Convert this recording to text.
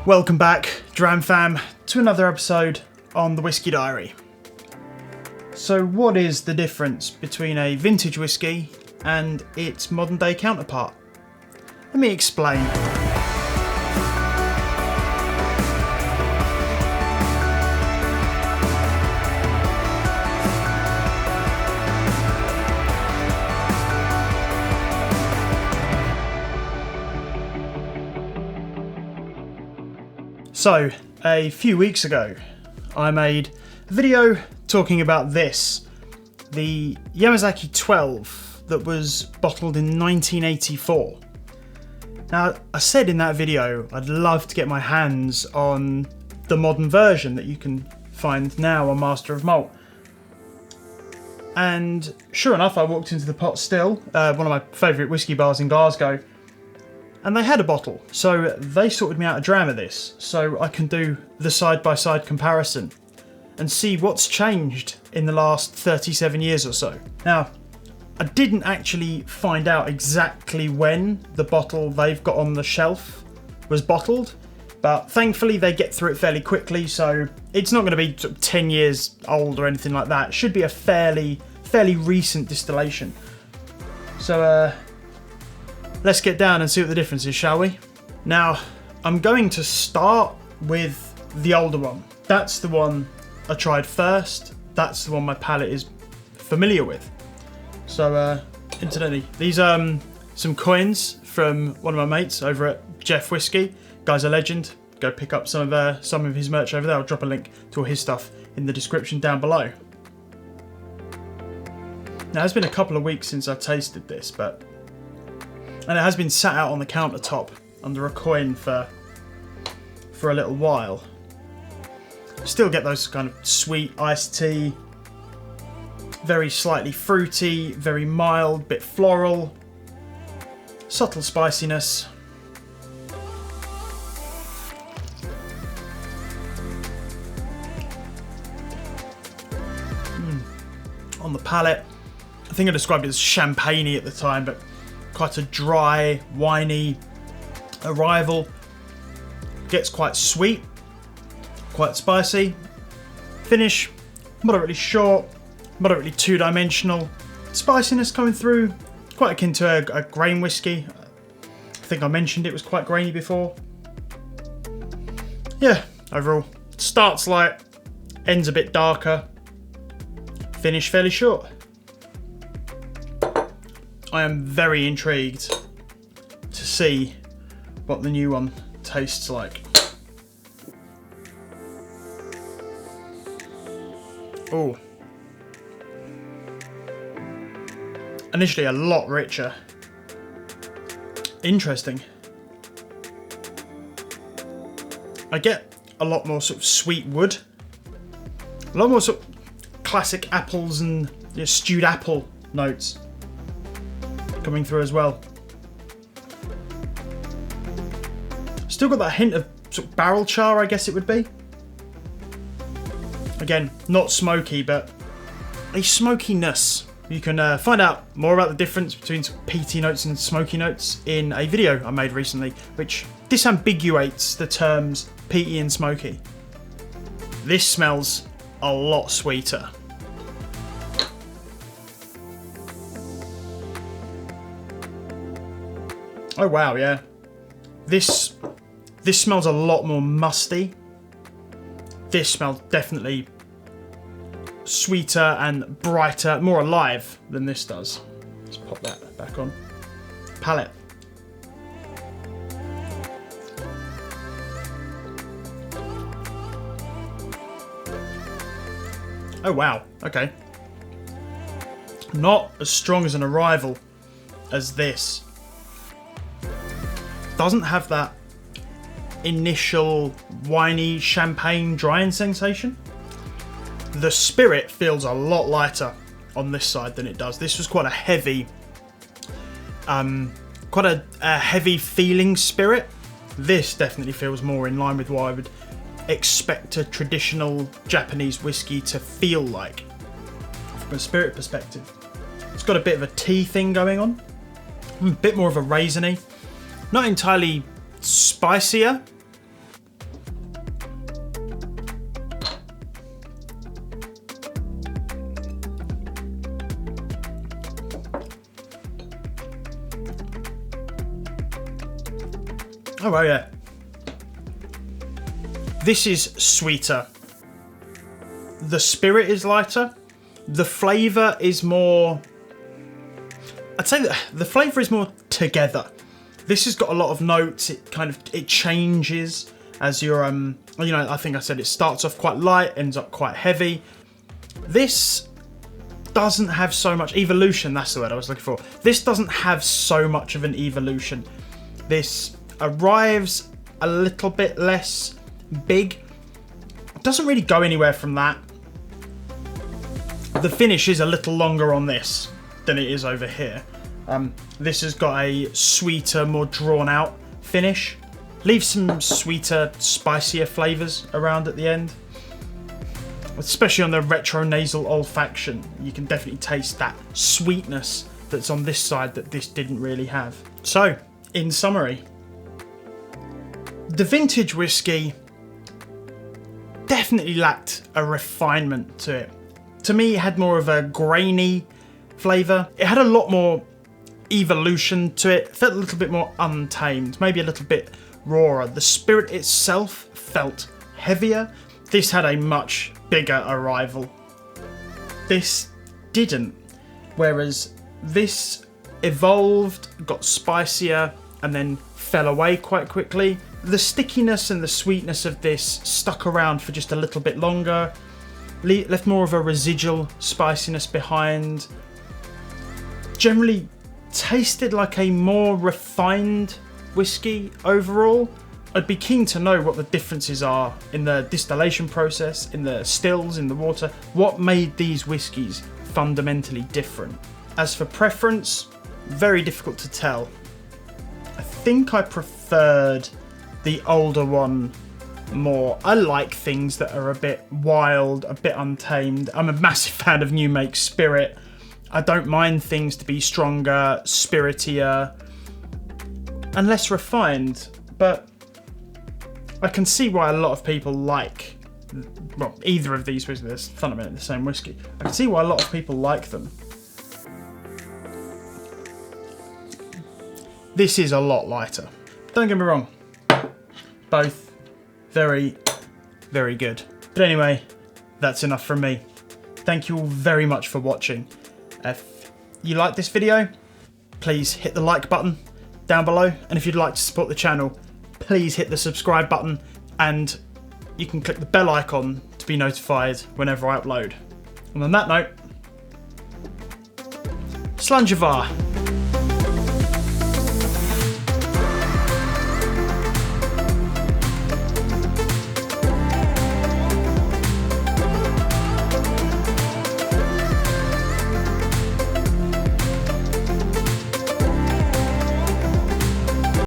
Welcome back, Dram Fam, to another episode on the Whisky Diary. So what is the difference between a vintage whisky and its modern day counterpart? Let me explain. So, a few weeks ago, I made a video talking about this, the Yamazaki 12 that was bottled in 1984. Now, I said in that video I'd love to get my hands on the modern version that you can find now on Master of Malt. And sure enough, I walked into the Pot Still, one of my favourite whisky bars in Glasgow, and they had a bottle, so they sorted me out a dram of this, so I can do the side-by-side comparison and see what's changed in the last 37 years or so. Now, I didn't actually find out exactly when the bottle they've got on the shelf was bottled, but thankfully they get through it fairly quickly, so it's not going to be 10 years old or anything like that. It should be a fairly recent distillation. So, let's get down and see what the difference is, shall we? Now, I'm going to start with the older one. That's the one I tried first. That's the one my palate is familiar with. So, incidentally, these are some coins from one of my mates over at Jeff Whiskey. Guy's a legend. Go pick up some of his merch over there. I'll drop a link to all his stuff in the description down below. Now, it's been a couple of weeks since I've tasted this, and it has been sat out on the countertop under a coin for a little while. Still get those kind of sweet iced tea, very slightly fruity, very mild, bit floral, subtle spiciness. On the palate, I think I described it as champagne-y at the time, but quite a dry, winey arrival. Gets quite sweet, quite spicy. Finish, moderately short, moderately two-dimensional. Spiciness coming through, quite akin to a grain whiskey. I think I mentioned it was quite grainy before. Yeah, overall, starts light, ends a bit darker, finish fairly short. I am very intrigued to see what the new one tastes like. Oh. Initially a lot richer. Interesting. I get a lot more sort of sweet wood. A lot more sort of classic apples and stewed apple notes coming through as well. Still got that hint of sort of barrel char, I guess it would be. Again, not smoky, but a smokiness. You can find out more about the difference between peaty notes and smoky notes in a video I made recently, which disambiguates the terms peaty and smoky. This smells a lot sweeter. Oh wow, yeah. This smells a lot more musty. This smells definitely sweeter and brighter, more alive than this does. Let's pop that back on. Palate. Oh wow, okay. Not as strong as an arrival as this. Doesn't have that initial winey champagne drying sensation. The spirit feels a lot lighter on this side than it does. This was quite a heavy, quite a heavy feeling spirit. This definitely feels more in line with what I would expect a traditional Japanese whiskey to feel like from a spirit perspective. It's got a bit of a tea thing going on, a bit more of a raisiny, not entirely spicier, Oh, well, yeah. This is sweeter. The spirit is lighter. The flavour is more... I'd say that the flavour is more together. This has got a lot of notes. It changes as you're, I think I said it starts off quite light, ends up quite heavy. This doesn't have so much evolution. That's the word I was looking for. This doesn't have so much of an evolution. This arrives a little bit less big. Doesn't really go anywhere from that. The finish is a little longer on this than it is over here. This has got a sweeter, more drawn out finish. Leaves some sweeter, spicier flavours around at the end. Especially on the retronasal olfaction, you can definitely taste that sweetness that's on this side that this didn't really have. So, in summary, the vintage whiskey definitely lacked a refinement to it. To me, it had more of a grainy flavour. It had a lot more evolution to it. It felt a little bit more untamed, maybe a little bit rawer. The spirit itself felt heavier. This had a much bigger arrival. This didn't. Whereas this evolved, got spicier, and then fell away quite quickly. The stickiness and the sweetness of this stuck around for just a little bit longer. Left more of a residual spiciness behind. Generally tasted like a more refined whiskey overall. I'd be keen to know what the differences are in the distillation process, in the stills, in the water. What made these whiskies fundamentally different? As for preference, very difficult to tell. I think I preferred the older one more. I like things that are a bit wild, a bit untamed. I'm a massive fan of new make spirit. I don't mind things to be stronger, spiritier, and less refined, but I can see why a lot of people like, well, either of these whiskeys. They're fundamentally the same whiskey. I can see why a lot of people like them. This is a lot lighter. Don't get me wrong. Both very, very good. But anyway, that's enough from me. Thank you all very much for watching. If you like this video, please hit the like button down below. And if you'd like to support the channel, please hit the subscribe button, and you can click the bell icon to be notified whenever I upload. And on that note, Slàinte mhath.